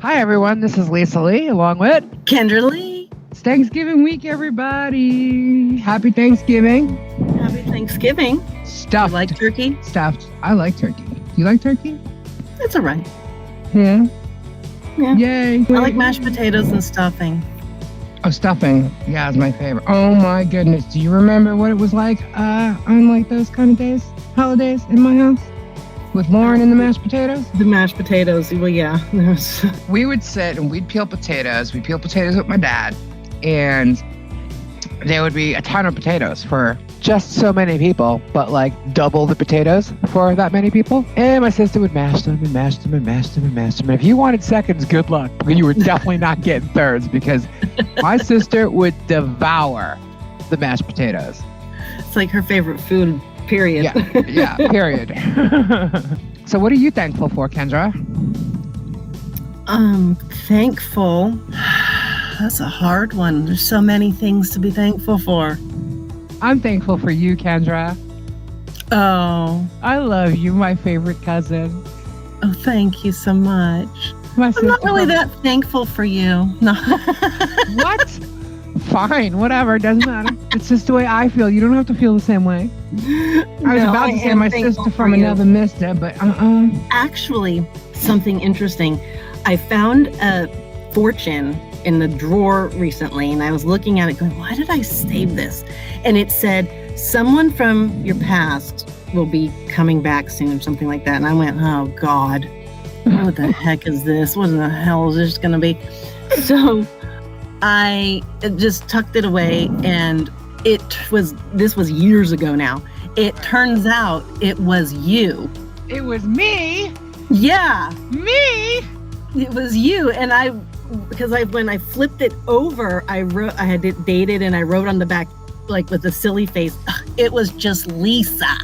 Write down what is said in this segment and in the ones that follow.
Hi, everyone. This is Lisa Lee, along with Kendra Lee. It's Thanksgiving week, everybody. Happy Thanksgiving. Happy Thanksgiving. Stuffed. You like turkey? Stuffed. I like turkey. Do you like turkey? That's all right. Yeah. Yeah. Yay. I like mashed potatoes and stuffing. Oh, stuffing. Yeah, it's my favorite. Oh, my goodness. Do you remember what it was like on like those kind of days, holidays in my house? With Lauren and the mashed potatoes? The mashed potatoes. Well, yeah. We would sit and we'd peel potatoes. We'd peel potatoes with my dad. And there would be a ton of potatoes for just so many people, but like double the potatoes for that many people. And my sister would mash them and mash them and mash them and mash them. And if you wanted seconds, good luck. You were definitely not getting thirds because my sister would devour the mashed potatoes. It's like her favorite food, period. Yeah, period. So what are you thankful for, Kendra? Thankful. That's a hard one. There's so many things to be thankful for. I'm thankful for you, Kendra. Oh. I love you, my favorite cousin. Oh, thank you so much. I'm not really that thankful for you. No. What? Fine, whatever. Doesn't matter. It's just the way I feel. You don't have to feel the same way. I was about to say my sister from another mister, but Actually, something interesting. I found a fortune in the drawer recently, and I was looking at it going, why did I save this? And it said, someone from your past will be coming back soon, or something like that. And I went, oh God, what the heck is this? What in the hell is this going to be? So I just tucked it away, and this was years ago now. It turns out it was you. It was me? Yeah. Me? It was you. And when I flipped it over, I had it dated, and I wrote on the back, like with a silly face, it was just Lisa.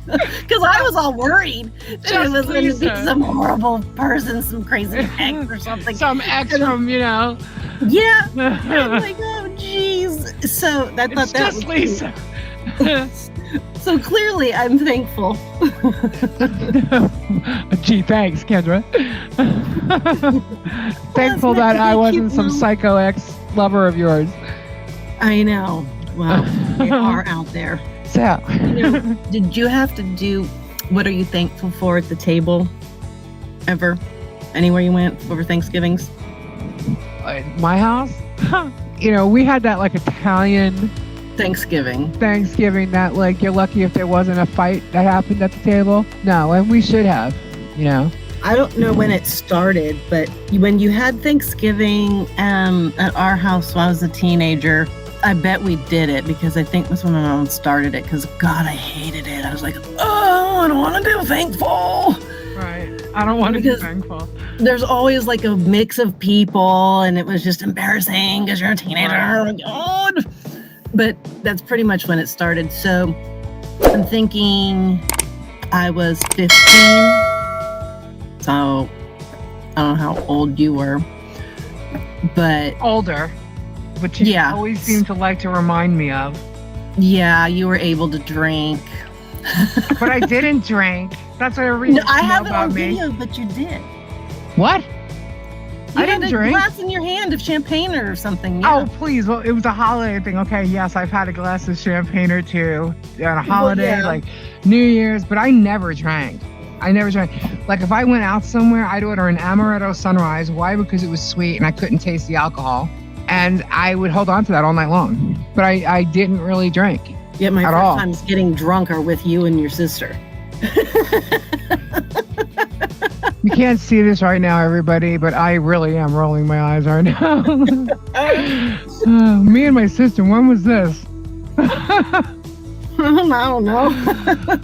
Because I was all worried that it was going to be some horrible person, some crazy ex or something. Some ex from, Yeah. I'm like, oh, jeez. So I thought that was Lisa. So clearly, I'm thankful. Gee, thanks, Kendra. Thankful that I wasn't some psycho ex-lover of yours. I know. Well, they are out there. So, did you have to do what are you thankful for at the table ever? Anywhere you went over Thanksgivings? My house? We had that like Italian Thanksgiving that like you're lucky if there wasn't a fight that happened at the table. No, and we should have, I don't know when it started, but when you had Thanksgiving at our house when I was a teenager, I bet we did it because I think that's when my mom started it because, God, I hated it. I was like, oh, I don't want to be thankful. Right. I don't want to be thankful. There's always like a mix of people, and it was just embarrassing because you're a teenager. Oh, my God. But that's pretty much when it started. So I'm thinking I was 15. So I don't know how old you were, but older, which you always seem to like to remind me of. Yeah, you were able to drink. But I didn't drink. That's what everyone I have it on video, but you did. What? I didn't drink. A glass in your hand of champagne or something. Yeah. Oh, please. Well, it was a holiday thing. Okay, yes, I've had a glass of champagne or two on a holiday, like New Year's, but I never drank. Like if I went out somewhere, I'd order an amaretto sunrise. Why? Because it was sweet and I couldn't taste the alcohol. And I would hold on to that all night long. But I didn't really drink. Yeah, my first times getting drunk are with you and your sister. You can't see this right now, everybody, but I really am rolling my eyes right now. Me and my sister, when was this? I don't know.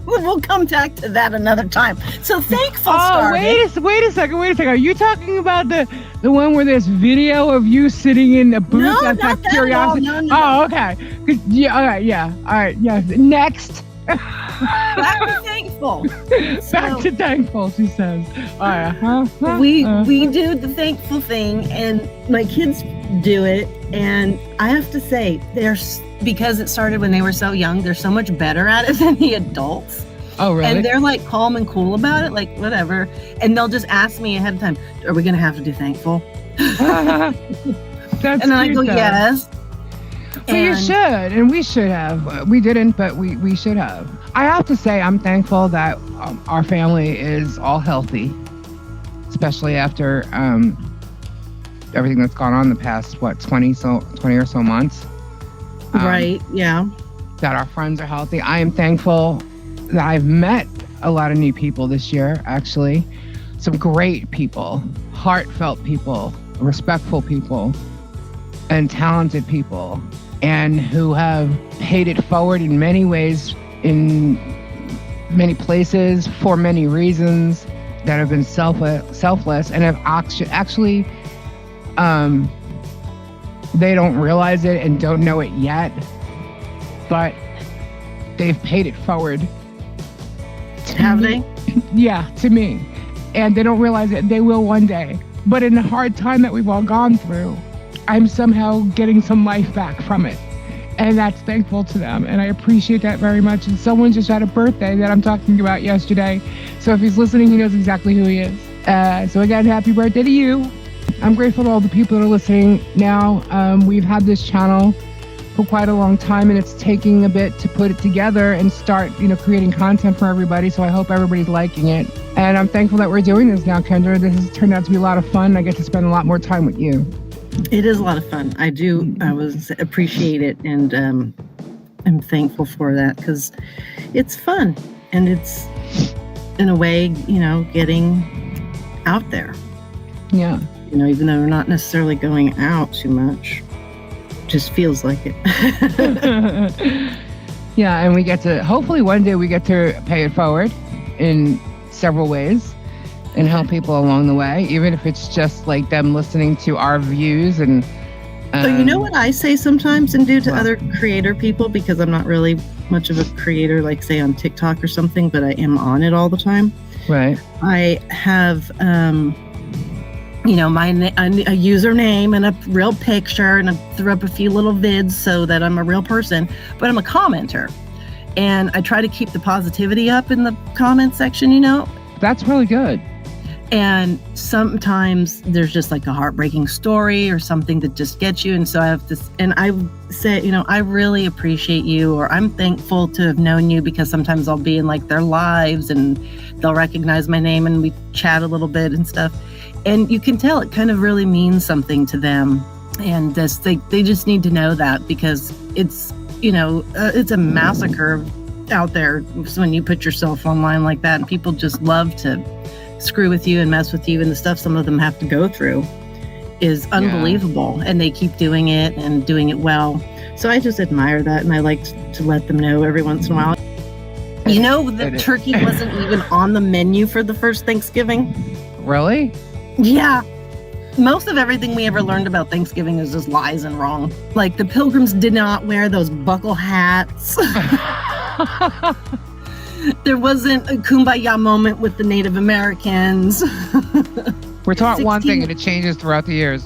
We'll come back to that another time. So thankful started. Wait a second. Are you talking about the one where there's video of you sitting in a booth? No, that's not like curiosity. No. Oh, okay. Yeah. All right. Yeah. All right. Yeah. Next. Back to thankful. Back to thankful, she says. All right. We do the thankful thing, and my kids do it, and I have to say, because it started when they were so young, they're so much better at it than the adults. Oh, really? And they're like calm and cool about it, like whatever. And they'll just ask me ahead of time, are we going to have to do thankful? That's and then I go, yes. But you should, and we should have. We didn't, but we should have. I have to say, I'm thankful that our family is all healthy, especially after everything that's gone on the past, 20 or so months. Right, yeah. That our friends are healthy. I am thankful that I've met a lot of new people this year, actually. Some great people, heartfelt people, respectful people, and talented people, and who have paid it forward in many ways, in many places, for many reasons, that have been selfless, and have actually, they don't realize it and don't know it yet, but they've paid it forward. Have they? Yeah, to me. And they don't realize it. They will one day. But in the hard time that we've all gone through, I'm somehow getting some life back from it. And that's thankful to them. And I appreciate that very much. And someone just had a birthday that I'm talking about yesterday. So if he's listening, he knows exactly who he is. So again, happy birthday to you. I'm grateful to all the people that are listening now. We've had this channel for quite a long time, and it's taking a bit to put it together and start, creating content for everybody. So I hope everybody's liking it. And I'm thankful that we're doing this now, Kendra. This has turned out to be a lot of fun. I get to spend a lot more time with you. It is a lot of fun. I appreciate it, and I'm thankful for that, because it's fun, and it's, in a way, getting out there. Yeah. Even though we're not necessarily going out too much, just feels like it. Yeah, and we get to, hopefully one day we get to pay it forward in several ways and help people along the way, even if it's just like them listening to our views. And so you know what I say sometimes and do to other creator people, because I'm not really much of a creator, like say on TikTok or something, but I am on it all the time. Right. I have a username and a real picture, and I threw up a few little vids so that I'm a real person, but I'm a commenter. And I try to keep the positivity up in the comment section, That's really good. And sometimes there's just like a heartbreaking story or something that just gets you. And so I have this, and I say, I really appreciate you, or I'm thankful to have known you, because sometimes I'll be in like their lives and they'll recognize my name and we chat a little bit and stuff. And you can tell it kind of really means something to them. And they just need to know that, because it's, it's a massacre out there when you put yourself online like that, and people just love to screw with you and mess with you, and the stuff some of them have to go through is unbelievable. And they keep doing it and doing it well. So I just admire that, and I like to let them know every once in a while. The turkey wasn't even on the menu for the first Thanksgiving. Really? Yeah. Most of everything we ever learned about Thanksgiving is just lies and wrong. Like, the Pilgrims did not wear those buckle hats. There wasn't a kumbaya moment with the Native Americans. We're taught one thing, and it changes throughout the years.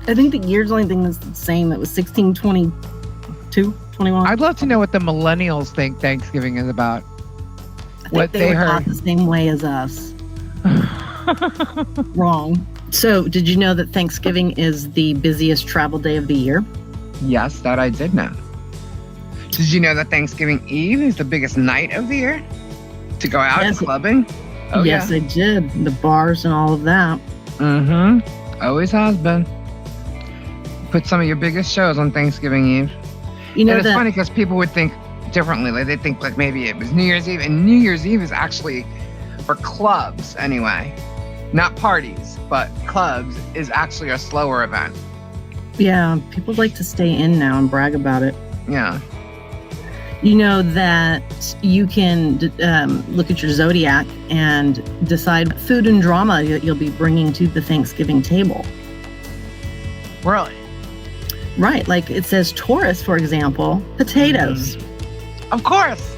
I think the year's only thing that's the same. It was 1622, 21. I'd love to know what the millennials think Thanksgiving is about. I think they were taught the same way as us. Wrong. So, did you know that Thanksgiving is the busiest travel day of the year? Yes, that I did know. Did you know that Thanksgiving Eve is the biggest night of the year to go out clubbing? Oh, yes, I did. The bars and all of that. Mm-hmm. Always has been. Put some of your biggest shows on Thanksgiving Eve. And it's funny because people would think differently. Like, they think like maybe it was New Year's Eve, and New Year's Eve is actually for clubs anyway. Not parties, but clubs is actually a slower event. Yeah, people like to stay in now and brag about it. Yeah. You know that you can look at your Zodiac and decide food and drama that you'll be bringing to the Thanksgiving table. Really? Right. Like it says Taurus, for example, potatoes. Of course.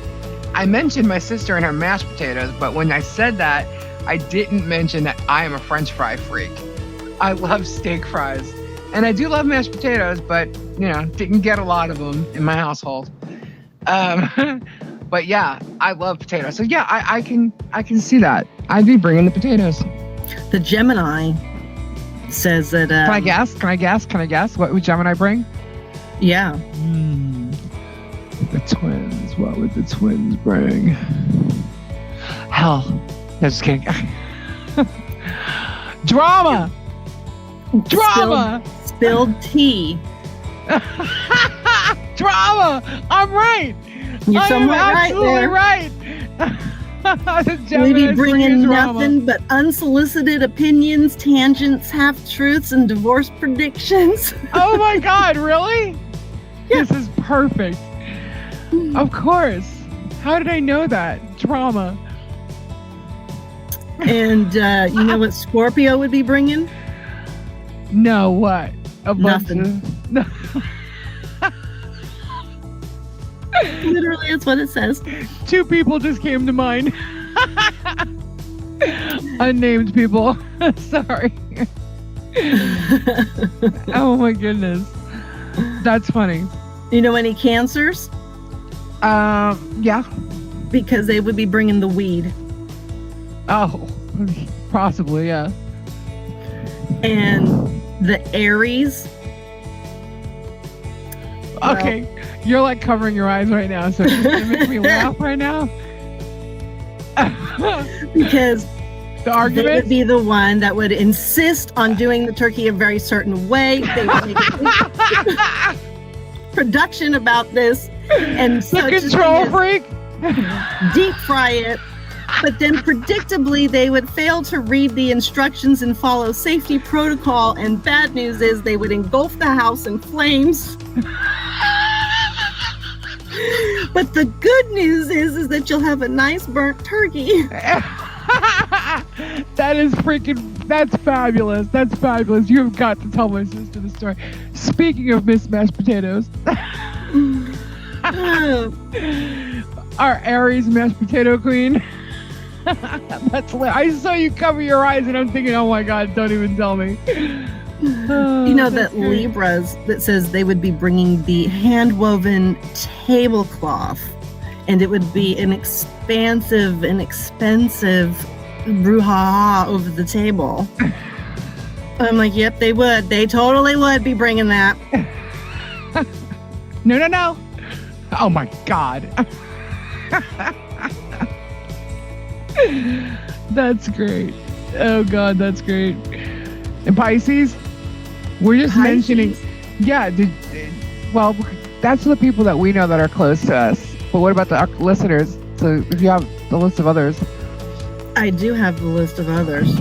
I mentioned my sister and her mashed potatoes, but when I said that, I didn't mention that I am a French fry freak. I love steak fries. And I do love mashed potatoes, but, didn't get a lot of them in my household. But yeah, I love potatoes. So yeah, I can see that. I'd be bringing the potatoes. The Gemini says that. Can I guess? What would Gemini bring? Yeah. The twins. What would the twins bring? Hell, no, just kidding. Drama. Spilled tea. Drama. I'm right. You're somewhat absolutely right. We'd be bringing nothing but unsolicited opinions, tangents, half-truths, and divorce predictions. Oh my God, really? Yeah. This is perfect. Of course. How did I know that? Drama. And you know what Scorpio would be bringing? No, what? Nothing. Literally, that's what it says. Two people just came to mind. Unnamed people. Sorry. Oh my goodness. That's funny. You know any Cancers? Yeah. Because they would be bringing the weed. Oh, possibly, yeah. And the Aries. Okay, you're like covering your eyes right now, so it's gonna make me laugh right now. Because the argument they would be the one that would insist on doing the turkey a very certain way. They would make a production about this, and the control freak. Deep fry it, but then predictably they would fail to read the instructions and follow safety protocol, and bad news is they would engulf the house in flames. But the good news is that you'll have a nice burnt turkey. That's fabulous. That's fabulous. You have got to tell my sister the story. Speaking of mismatched potatoes. Our Aries mashed potato queen. That's I saw you cover your eyes and I'm thinking, oh my God, don't even tell me. You know that great. Libras that says they would be bringing the hand-woven tablecloth, and it would be an expansive and expensive brouhaha over the table. I'm like, yep, they would. They totally would be bringing that. No. Oh my God. That's great. Oh God, that's great. And Pisces? We're just mentioning, yeah. Well, that's the people that we know that are close to us. But what about the listeners? So if you have the list of others. I do have the list of others.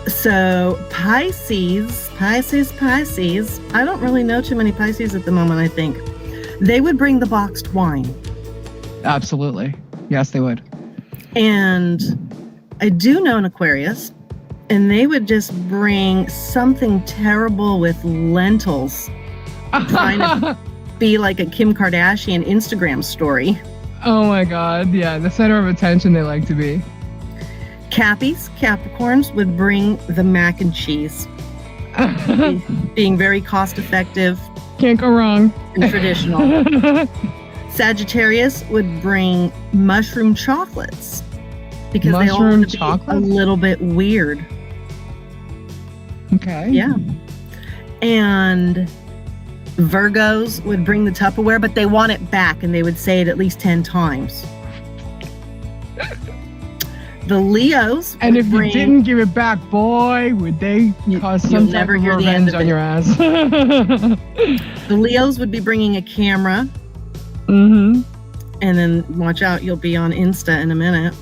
So Pisces. I don't really know too many Pisces at the moment, I think. They would bring the boxed wine. Absolutely. Yes, they would. And I do know an Aquarius. And they would just bring something terrible with lentils, trying to be like a Kim Kardashian Instagram story. Oh my God, yeah, the center of attention they like to be. Capricorns would bring the mac and cheese, being very cost effective. Can't go wrong. And traditional. Sagittarius would bring mushroom chocolates. Because they all want to be a little bit weird. Okay. Yeah. And Virgos would bring the Tupperware, but they want it back, and they would say it at least 10 times. The Leos. And if you didn't give it back, boy, would they cause some type of revenge on your ass. The Leos would be bringing a camera. Mm-hmm. And then watch out, you'll be on Insta in a minute.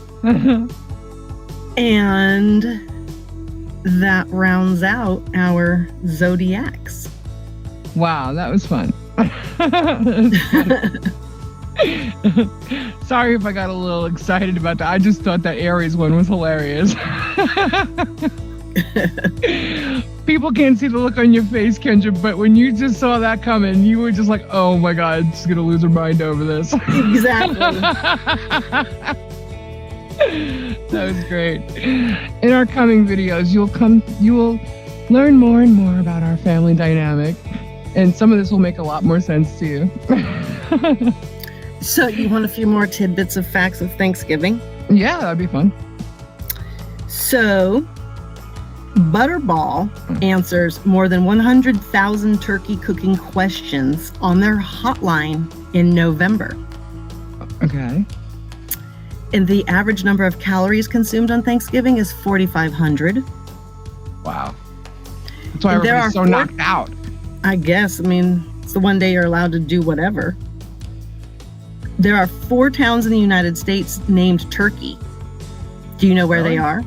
And that rounds out our zodiacs. Wow, that was fun. Sorry if I got a little excited about that. I just thought that Aries one was hilarious. People can't see the look on your face, Kendra, but when you just saw that coming, you were just like, oh my God, she's gonna lose her mind over this. Exactly. That was great. In our coming videos, you will learn more and more about our family dynamic, and some of this will make a lot more sense to you. So you want a few more tidbits of facts of Thanksgiving? Yeah, that'd be fun. So, Butterball answers more than 100,000 turkey cooking questions on their hotline in November. Okay. And the average number of calories consumed on Thanksgiving is 4,500. Wow. That's why everybody's so knocked out. I guess. I mean, it's the one day you're allowed to do whatever. There are 4 towns in the United States named Turkey. Do you know where they are?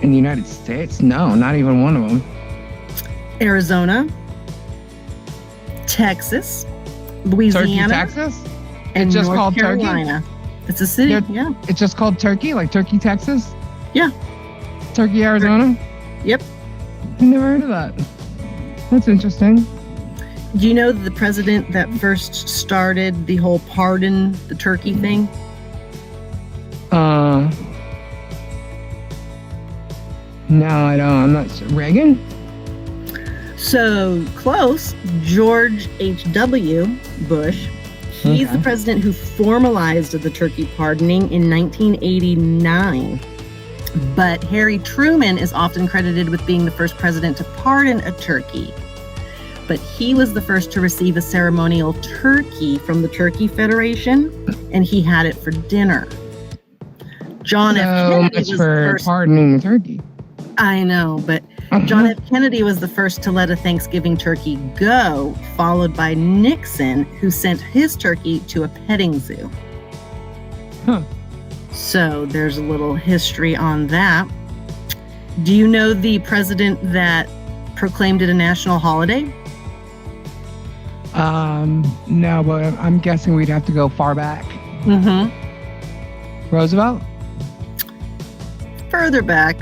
In the United States? No, not even one of them. Arizona, Texas, Louisiana, Turkey, Texas? and It's just North called Carolina. Turkey? It's a city, yeah. It's just called Turkey? Like Turkey, Texas? Yeah. Turkey, Arizona? Yep. I never heard of that. That's interesting. Do you know the president that first started the whole pardon the turkey thing? No, I don't. I'm not sure. Reagan? So close. George H.W. Bush. He's the president who formalized the turkey pardoning in 1989. But Harry Truman is often credited with being the first president to pardon a turkey. But he was the first to receive a ceremonial turkey from the Turkey Federation, and he had it for dinner. John F. Kennedy was the first. Pardoning the turkey. I know, but John F. Kennedy was the first to let a Thanksgiving turkey go, followed by Nixon, who sent his turkey to a petting zoo. Huh. So there's a little history on that. Do you know the president that proclaimed it a national holiday? No, but I'm guessing we'd have to go far back. Mm-hmm. Roosevelt? Further back,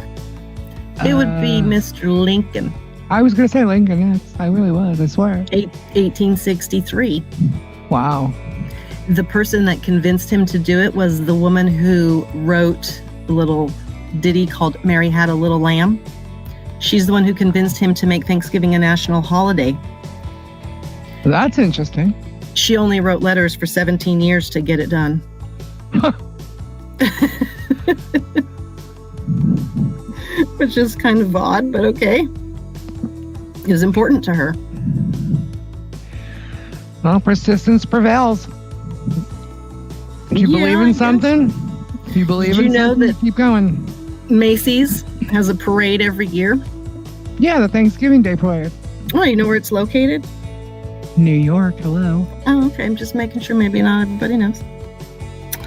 it would be Mr. Lincoln. I was going to say Lincoln, yes. I really was, I swear. 1863. Wow. The person that convinced him to do it was the woman who wrote a little ditty called Mary Had a Little Lamb. She's the one who convinced him to make Thanksgiving a national holiday. That's interesting. She only wrote letters for 17 years to get it done. Which is kind of odd, but okay. It was important to her. Well, persistence prevails. If you believe in something, if you believe in something, that keep going. Macy's has a parade every year? Yeah, the Thanksgiving Day parade. Oh, you know where it's located? New York, hello. Oh, okay. I'm just making sure maybe not everybody knows.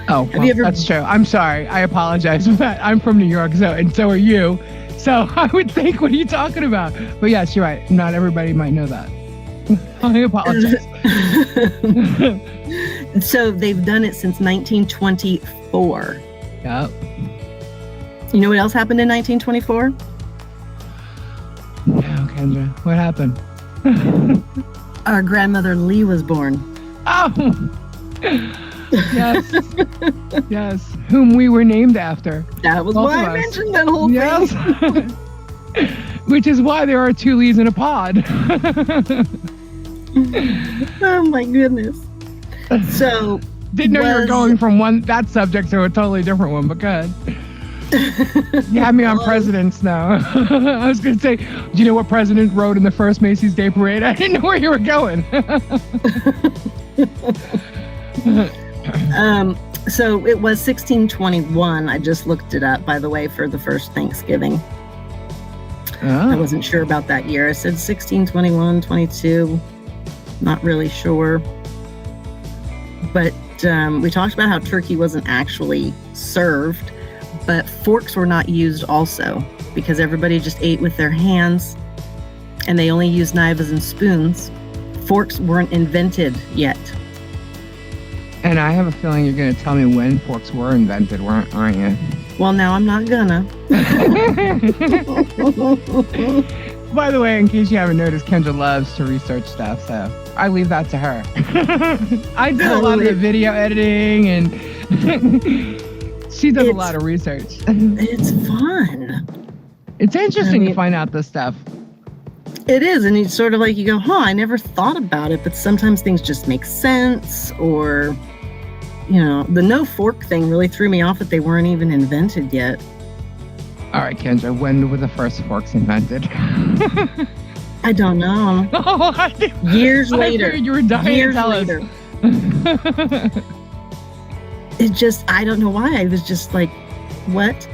Oh, well, that's true. I'm sorry. I apologize for that. I'm from New York, and so are you. So I would think, what are you talking about? But yes, you're right. Not everybody might know that. I apologize. So they've done it since 1924. Yep. You know what else happened in 1924? No, Kendra. What happened? Our grandmother Lee was born. Oh! Yes. Yes. Whom we were named after. That was why I mentioned that whole thing. Which is why there are 2 Lees in a pod. Oh my goodness. So didn't know you were going from that subject to a totally different one, but good. You had me on presidents now. I was going to say, do you know what president rode in the first Macy's Day Parade? I didn't know where you were going. So it was 1621. I just looked it up, by the way, for the first Thanksgiving. Oh. I wasn't sure about that year. I said 1621, 22. Not really sure. But we talked about how turkey wasn't actually served, but forks were not used also because everybody just ate with their hands and they only used knives and spoons. Forks weren't invented yet. And I have a feeling you're going to tell me when forks were invented, aren't you? Well, now I'm not gonna. By the way, in case you haven't noticed, Kendra loves to research stuff, so I leave that to her. I do a lot of the video editing, and she does a lot of research. It's fun. It's interesting to find out this stuff. It is, and it's sort of like you go, I never thought about it, but sometimes things just make sense, or, the no fork thing really threw me off that they weren't even invented yet. All right, Kendra, when were the first forks invented? I don't know. Years later. I figured you were dying years to tell later. us. It just, I don't know why. I was just like, what?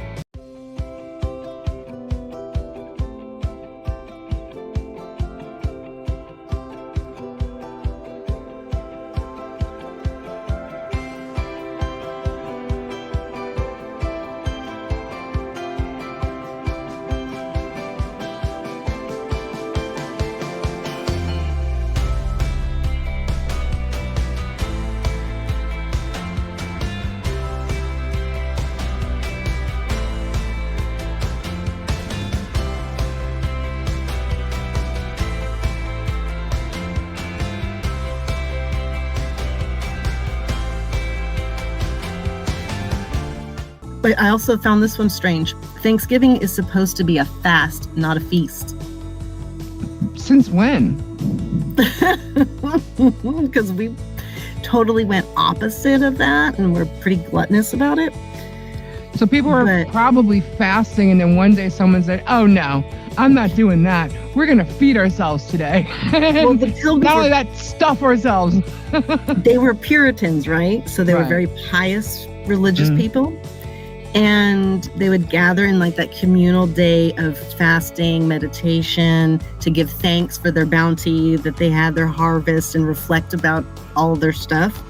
But I also found this one strange. Thanksgiving is supposed to be a fast, not a feast. Since when? Because we totally went opposite of that, and we're pretty gluttonous about it. So people were probably fasting, and then one day someone said, "Oh no, I'm not doing that. We're gonna feed ourselves today." Well, the Pilgrims not only that, stuff ourselves. They were Puritans, right? So they were very pious, religious people. And they would gather in like that communal day of fasting, meditation, to give thanks for their bounty, that they had their harvest, and reflect about all of their stuff.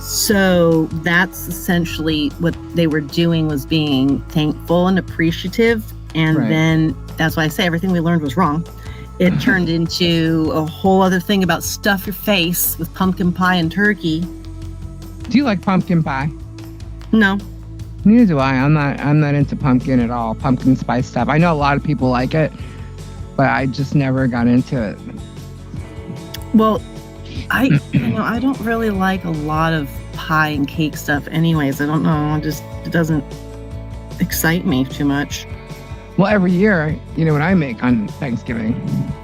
So that's essentially what they were doing, was being thankful and appreciative. And then that's why I say everything we learned was wrong. It turned into a whole other thing about stuff your face with pumpkin pie and turkey. Do you like pumpkin pie? No. Neither do I. I'm not into pumpkin at all. Pumpkin spice stuff. I know a lot of people like it, but I just never got into it. Well, I don't really like a lot of pie and cake stuff anyways. I don't know. It doesn't excite me too much. Well, every year, you know what I make on Thanksgiving?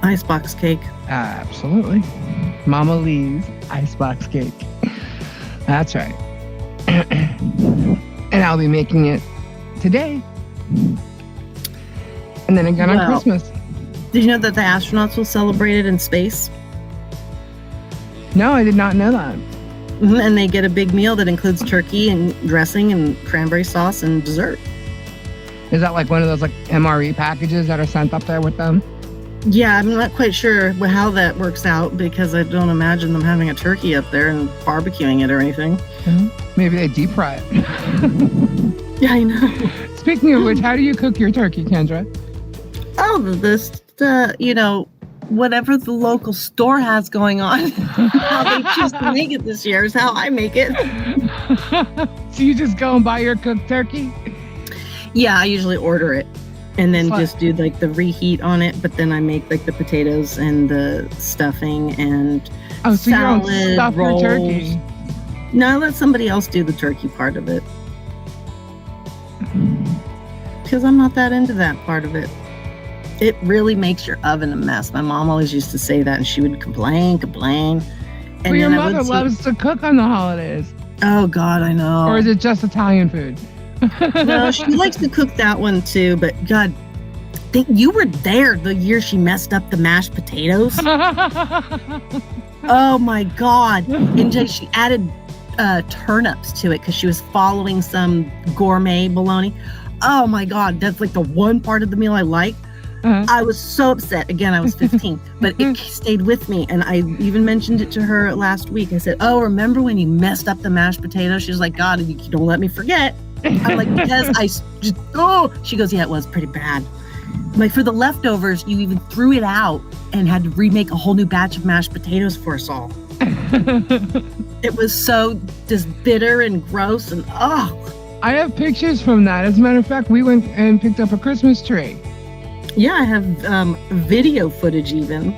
Icebox cake. Absolutely. Mama Lee's icebox cake. That's right. And I'll be making it today. And then again on Christmas. Did you know that the astronauts will celebrate it in space? No, I did not know that. And they get a big meal that includes turkey and dressing and cranberry sauce and dessert. Is that like one of those like MRE packages that are sent up there with them? Yeah, I'm not quite sure how that works out, because I don't imagine them having a turkey up there and barbecuing it or anything. Mm-hmm. Maybe they deep fry it. Yeah, I know. Speaking of which, how do you cook your turkey, Kendra? Oh, whatever the local store has going on, how they choose to make it this year is how I make it. So you just go and buy your cooked turkey? Yeah, I usually order it and then just do like the reheat on it, but then I make like the potatoes and the stuffing and so salad, you don't stuff rolls. your turkey? No, I let somebody else do the turkey part of it. Because I'm not that into that part of it. It really makes your oven a mess. My mom always used to say that, and she would complain. And well, your mother loves to cook on the holidays. Oh, God, I know. Or is it just Italian food? No, she likes to cook that one, too. But, God, you were there the year she messed up the mashed potatoes. Oh, my God. And she added turnips to it because she was following some gourmet bologna. Oh, my God. That's like the one part of the meal I like. I was so upset. Again, I was 15, but it stayed with me. And I even mentioned it to her last week. I said, "Oh, remember when you messed up the mashed potatoes?" She was like, "God, you don't let me forget." I'm like, because she goes, "Yeah, it was pretty bad." I'm like, for the leftovers, you even threw it out and had to remake a whole new batch of mashed potatoes for us all. It was so just bitter and gross and I have pictures from that. As a matter of fact, we went and picked up a Christmas tree. Yeah, I have video footage even.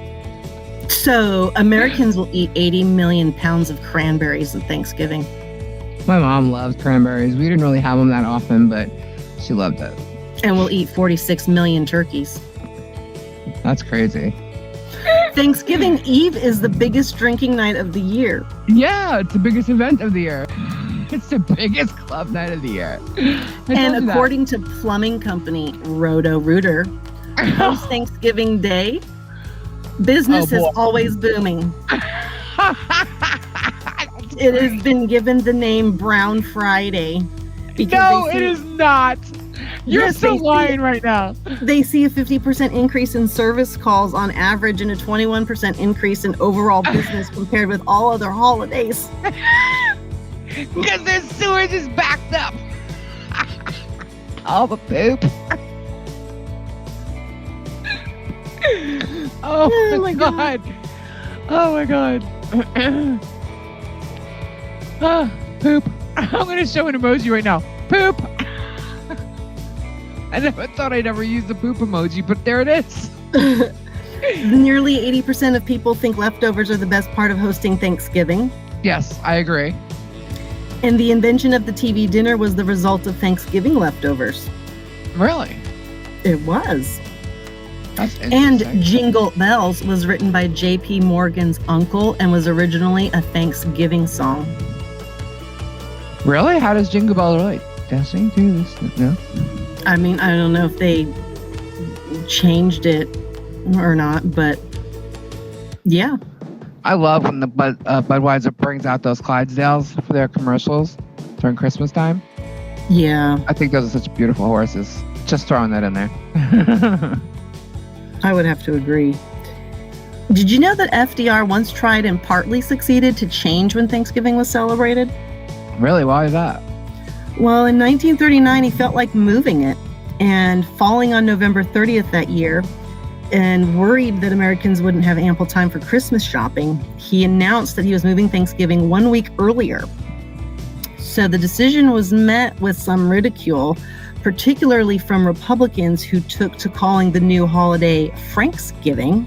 So Americans will eat 80 million pounds of cranberries at Thanksgiving. My mom loves cranberries. We didn't really have them that often, but she loved it. And we'll eat 46 million turkeys. That's crazy. Thanksgiving Eve is the biggest drinking night of the year. Yeah, it's the biggest event of the year. It's the biggest club night of the year. And according to plumbing company Roto-Rooter, post Thanksgiving Day, business is always booming. It has been given the name Brown Friday. No, it is not. You're so lying right now. They see a 50% increase in service calls on average and a 21% increase in overall business compared with all other holidays. Because their sewage is backed up. All the poop. Oh my God. Oh my God. Poop. I'm going to show an emoji right now. Poop. I never thought I'd ever use the poop emoji, but there it is. Nearly 80% of people think leftovers are the best part of hosting Thanksgiving. Yes, I agree. And the invention of the TV dinner was the result of Thanksgiving leftovers. Really? It was. That's interesting. And Jingle Bells was written by J.P. Morgan's uncle and was originally a Thanksgiving song. Really? How does Jingle Bell relate? Dancing to this? No? I mean, I don't know if they changed it or not, but yeah. I love when the Budweiser brings out those Clydesdales for their commercials during Christmas time. Yeah. I think those are such beautiful horses. Just throwing that in there. I would have to agree. Did you know that FDR once tried and partly succeeded to change when Thanksgiving was celebrated? Really? Why is that? Well, in 1939, he felt like moving it, and falling on November 30th that year, and worried that Americans wouldn't have ample time for Christmas shopping, he announced that he was moving Thanksgiving 1 week earlier. So the decision was met with some ridicule, particularly from Republicans who took to calling the new holiday Franksgiving.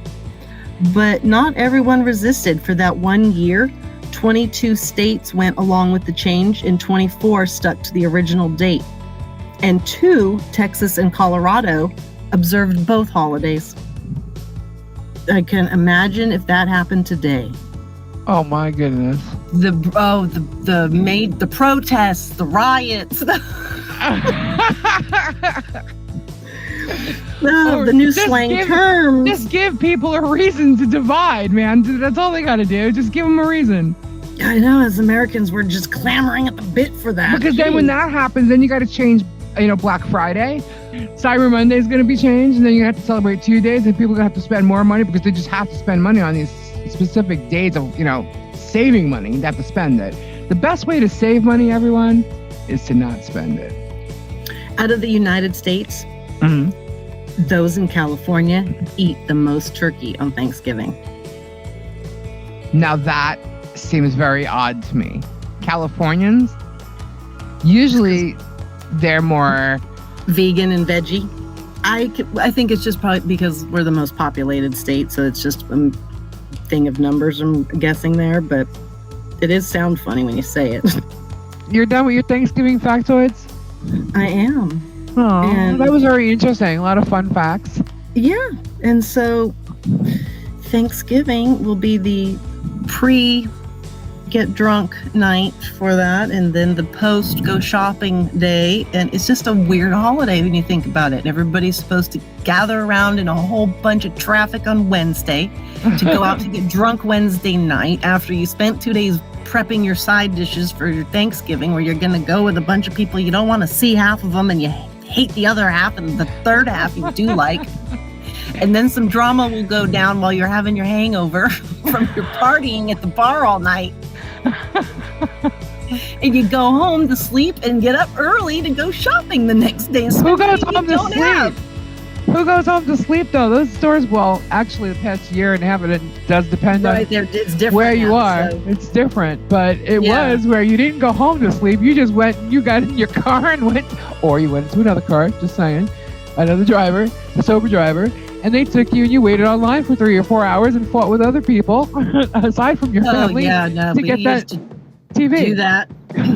But not everyone resisted. For that 1 year, 22 states went along with the change and 24 stuck to the original date. And 2, Texas and Colorado, observed both holidays. I can imagine if that happened today. Oh my goodness. The protests, the riots. The new slang terms. Just give people a reason to divide, man. That's all they got to do. Just give them a reason. I know, as Americans, we're just clamoring at the bit for that. Because then when that happens, then you got to change, Black Friday. Cyber Monday is going to be changed, and then you have to celebrate 2 days, and people are going to have to spend more money because they just have to spend money on these specific days of, saving money. They have to spend it. The best way to save money, everyone, is to not spend it. Out of the United States, those in California eat the most turkey on Thanksgiving. Now that seems very odd to me. Californians, usually they're more vegan and veggie. I think it's just probably because we're the most populated state, so it's just a thing of numbers, I'm guessing there, but it is sound funny when you say it. You're done with your Thanksgiving factoids? I am. Oh, that was very interesting. A lot of fun facts. Yeah, and so Thanksgiving will be the pre-get drunk night for that, and then the post-go shopping day, and it's just a weird holiday when you think about it. And everybody's supposed to gather around in a whole bunch of traffic on Wednesday to go out to get drunk Wednesday night after you spent 2 days prepping your side dishes for your Thanksgiving, where you're going to go with a bunch of people you don't want to see half of them, and you hate the other half, and the third half you do like. And then some drama will go down while you're having your hangover from your partying at the bar all night. And you go home to sleep and get up early to go shopping the next day. Who goes home to sleep? Who goes home to sleep, though? Those stores, well, actually, the past year and a half, it does depend on it's different where you now, are. So. It's different, but it was where you didn't go home to sleep. You just went, you got in your car and went, or you went into another car, just saying, another driver, a sober driver, and they took you and you waited online for 3 or 4 hours and fought with other people, aside from your family, to get that TV. Do that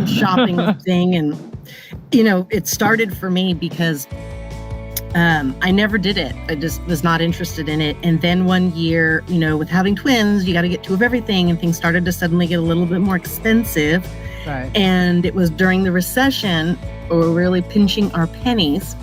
shopping thing. And, it started for me because I never did it. I just was not interested in it. And then one year, with having twins, you got to get two of everything, and things started to suddenly get a little bit more expensive. Right. And it was during the recession, we were really pinching our pennies.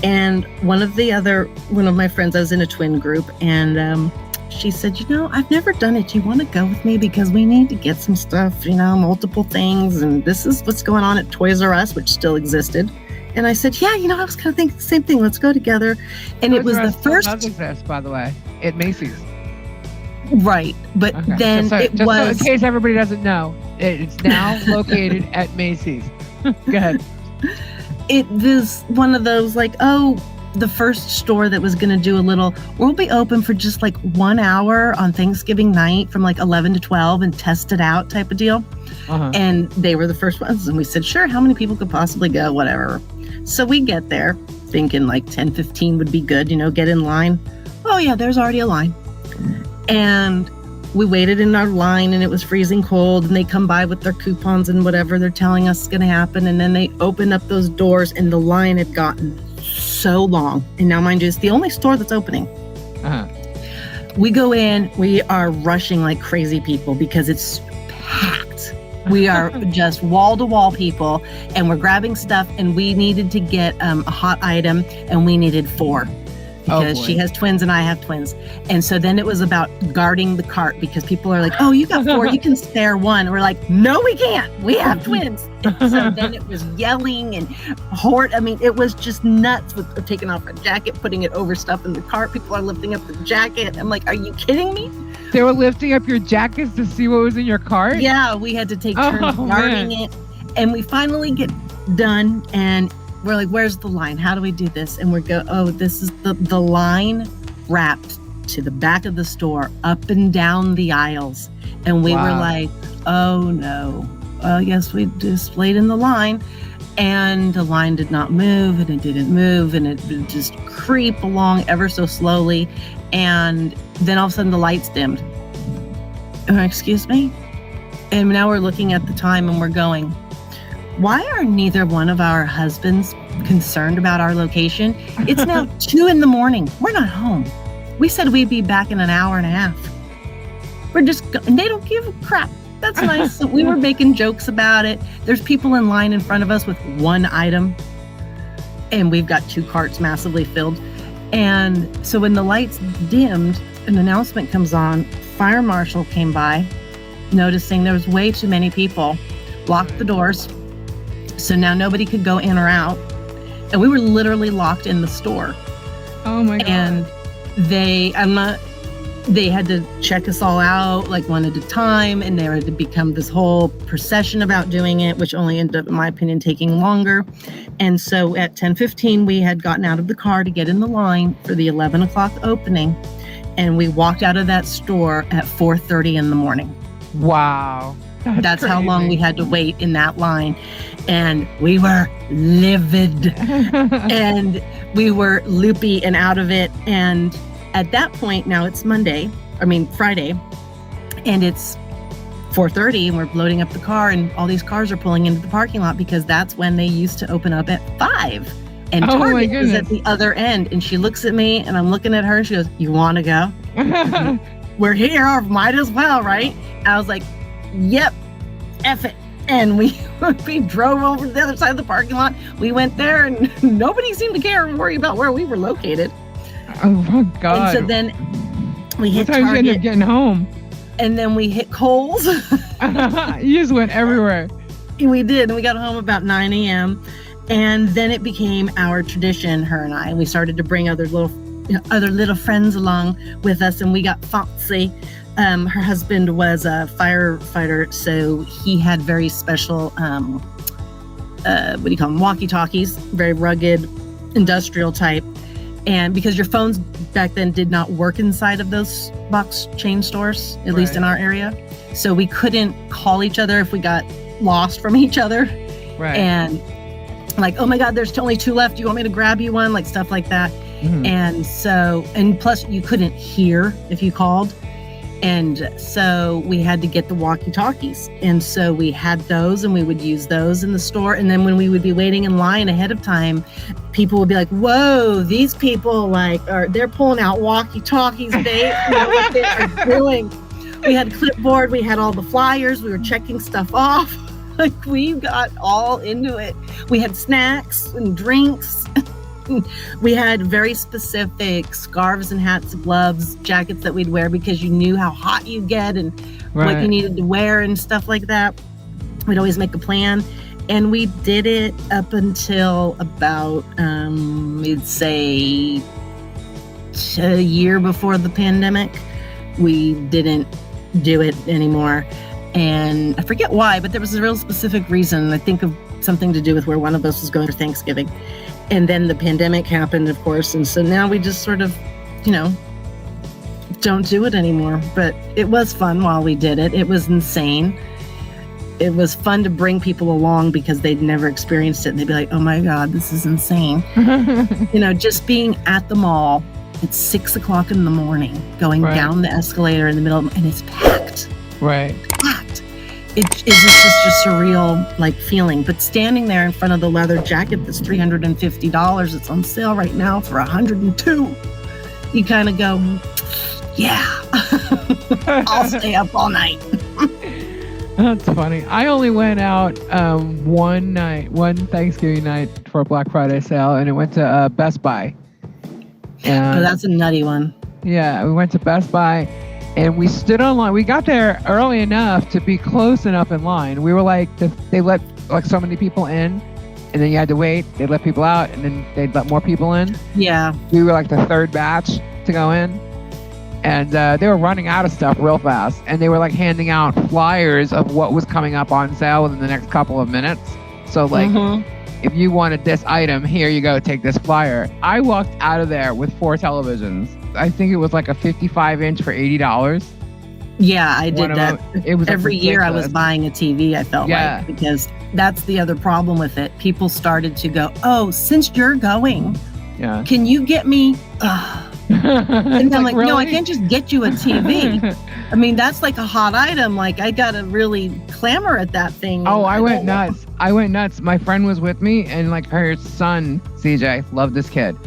And one of my friends, I was in a twin group, and she said, I've never done it. Do you want to go with me? Because we need to get some stuff, multiple things. And this is what's going on at Toys R Us, which still existed. And I said, yeah, I was kind of thinking the same thing. Let's go together. And Toys it was R the Us first. Does exist, by the way, at Macy's. Right. But Okay. then So in was. case everybody doesn't know, it's now located at Macy's. Go ahead. It was one of those the first store that was going to do we'll be open for just 1 hour on Thanksgiving night from 11 to 12 and test it out type of deal. Uh-huh. And they were the first ones. And we said, sure, how many people could possibly go? Whatever. So we get there thinking 10, 15 would be good, get in line. Oh yeah, there's already a line. And we waited in our line, and it was freezing cold, and they come by with their coupons and whatever they're telling us is going to happen. And then they open up those doors, and the line had gotten so long. And now, mind you, it's the only store that's opening. Uh-huh. We go in, we are rushing like crazy people because it's packed. We are just wall-to-wall people, and we're grabbing stuff, and we needed to get a hot item, and we needed 4. Because she has twins and I have twins. And so then it was about guarding the cart, because people are like, oh, you got 4, you can spare 1. We're like, no, we can't. We have twins. And so then it was yelling and it was just nuts with taking off our jacket, putting it over stuff in the cart. People are lifting up the jacket. I'm like, are you kidding me? They were lifting up your jackets to see what was in your cart? Yeah, we had to take turns guarding it. And we finally get done, and we're like, where's the line? How do we do this? And this is the line wrapped to the back of the store, up and down the aisles. And we were like, oh no. I guess we just wait in the line. And the line did not move, and it didn't move, and it would just creep along ever so slowly. And then all of a sudden the lights dimmed. Excuse me? And now we're looking at the time, and we're going, why are neither one of our husbands concerned about our location? It's now 2 a.m. We're not home. We said we'd be back in an hour and a half. We're just, and they don't give a crap. That's nice. So we were making jokes about it. There's people in line in front of us with 1 item, and we've got 2 carts massively filled. And so when the lights dimmed, an announcement comes on. Fire marshal came by, noticing there was way too many people, locked the doors. So now nobody could go in or out. And we were literally locked in the store. Oh my God. And they had to check us all out one at a time. And there had to become this whole procession about doing it, which only ended up, in my opinion, taking longer. And so at 10:15, we had gotten out of the car to get in the line for the 11 o'clock opening. And we walked out of that store at 4:30 in the morning. Wow. That's crazy. how long we had to wait in that line. And we were livid and we were loopy and out of it. And at that point, now it's Friday, and it's 4:30, and we're loading up the car, and all these cars are pulling into the parking lot, because that's when they used to open up at 5. And Target is at the other end. And she looks at me, and I'm looking at her, and she goes, you want to go? We're here, might as well, right? I was like, yep, F it. And we drove over to the other side of the parking lot. We went there, and nobody seemed to care or worry about where we were located. Oh my God. And so then we hit What time did you end Target, up getting home? and then we hit Kohl's. You just went everywhere. We did, and we got home about 9 a.m. And then it became our tradition, her and I. We started to bring other little friends along with us, and we got fancy. Her husband was a firefighter, so he had very special, walkie-talkies, very rugged, industrial type. And because your phones back then did not work inside of those box chain stores, at least in our area, so we couldn't call each other if we got lost from each other. Right. And oh my God, there's only 2 left. Do you want me to grab you one? Stuff like that. Mm-hmm. And plus you couldn't hear if you called. And so we had to get the walkie-talkies. And so we had those and we would use those in the store. And then when we would be waiting in line ahead of time, people would be like, whoa, these people they're pulling out walkie-talkies. They know what they are doing. We had clipboard, we had all the flyers, we were checking stuff off. Like we got all into it. We had snacks and drinks. We had very specific scarves and hats, gloves, jackets that we'd wear because you knew how hot you'd get and what you needed to wear and stuff like that. We'd always make a plan. And we did it up until about, we'd say a year before the pandemic. We didn't do it anymore. And I forget why, but there was a real specific reason. I think of something to do with where one of us was going for Thanksgiving. And then the pandemic happened, of course. And so now we just sort of, don't do it anymore. But it was fun while we did it. It was insane. It was fun to bring people along because they'd never experienced it. And they'd be like, oh my God, this is insane. Just being at the mall at 6:00 in the morning, going down the escalator in the middle, and it's packed. Right. Packed. It is just a surreal feeling. But standing there in front of the leather jacket that's $350, it's on sale right now for $102. You kind of go, yeah, I'll stay up all night. That's funny. I only went out one Thanksgiving night for a Black Friday sale, and it went to Best Buy. And that's a nutty one. Yeah, we went to Best Buy. And we stood on line. We got there early enough to be close enough in line. We were they let so many people in, and then you had to wait. They'd let people out, and then they'd let more people in. Yeah. We were the third batch to go in. And they were running out of stuff real fast. And they were handing out flyers of what was coming up on sale within the next couple of minutes. So if you wanted this item, here you go, take this flyer. I walked out of there with 4 televisions. I think it was a 55-inch for $80. Yeah, I did that. It was every year I was buying a TV, I felt like, because that's the other problem with it. People started to go, oh, since you're going, can you get me... And I'm really? No, I can't just get you a TV. I mean, that's a hot item. I got to really clamor at that thing. Oh, I went nuts. My friend was with me, and her son, CJ, loved this kid.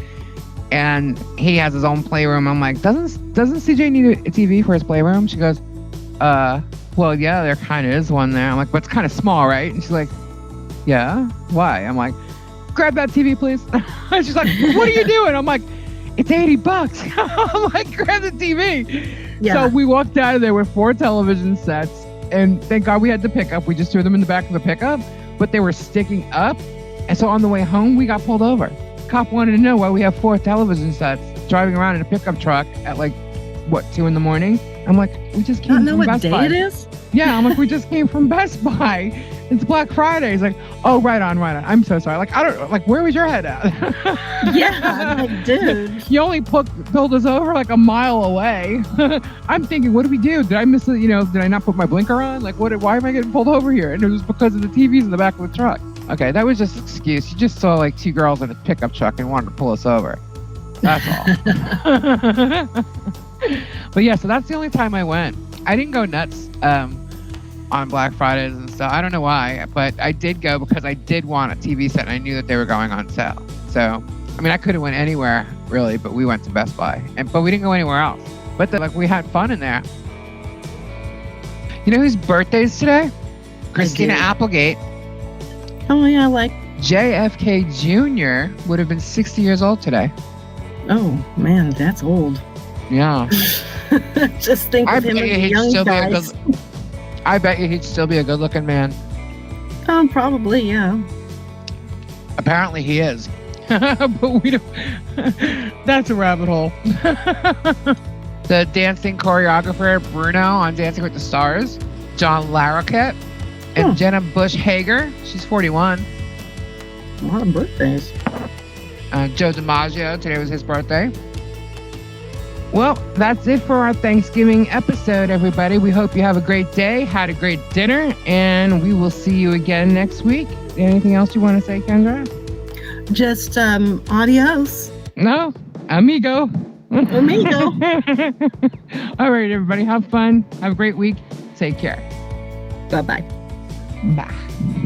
And he has his own playroom. I'm like, doesn't CJ need a TV for his playroom? She goes, well, yeah, there kind of is one there. I'm like, but it's kind of small, right? And she's like, yeah, why? I'm like, grab that TV, please. She's like, what are you doing? I'm like, it's $80. I'm like, grab the TV. Yeah. So we walked out of there with 4 television sets, and thank God we had the pickup. We just threw them in the back of the pickup, but they were sticking up. And so on the way home, we got pulled over. Cop wanted to know why we have 4 television sets driving around in a pickup truck at 2 in the morning. I'm like, we just came from Best Buy. What day it is? Yeah, I'm like, we just came from Best Buy. It's Black Friday. He's like, oh, right on. I'm so sorry. I don't, where was your head at? Yeah, dude. You only pulled us over a mile away. I'm thinking, what do we do? Did I miss it? Did I not put my blinker on? Why am I getting pulled over here? And it was because of the TVs in the back of the truck. Okay, that was just an excuse. You just saw 2 girls in a pickup truck and wanted to pull us over. That's all. But yeah, so that's the only time I went. I didn't go nuts on Black Fridays and stuff. I don't know why, but I did go because I did want a TV set and I knew that they were going on sale. So, I mean, I could have went anywhere really, but we went to Best Buy, but we didn't go anywhere else. But we had fun in there. You know whose birthday's today? Christina Applegate. Oh yeah, JFK Jr. would have been 60 years old today. Oh man, that's old. Yeah. Just think of him as a young guy. I bet you he'd still be a good-looking man. Oh, probably, yeah. Apparently he is. But we don't... That's a rabbit hole. The dancing choreographer, Bruno, on Dancing with the Stars. John Larroquette. And Jenna Bush Hager. She's 41. A lot of birthdays. Joe DiMaggio. Today was his birthday. Well, that's it for our Thanksgiving episode, everybody. We hope you have a great day, had a great dinner, and we will see you again next week. Anything else you want to say, Kendra? Just adios. No, amigo. Or mango. All right, everybody. Have fun. Have a great week. Take care. Bye-bye. Bye.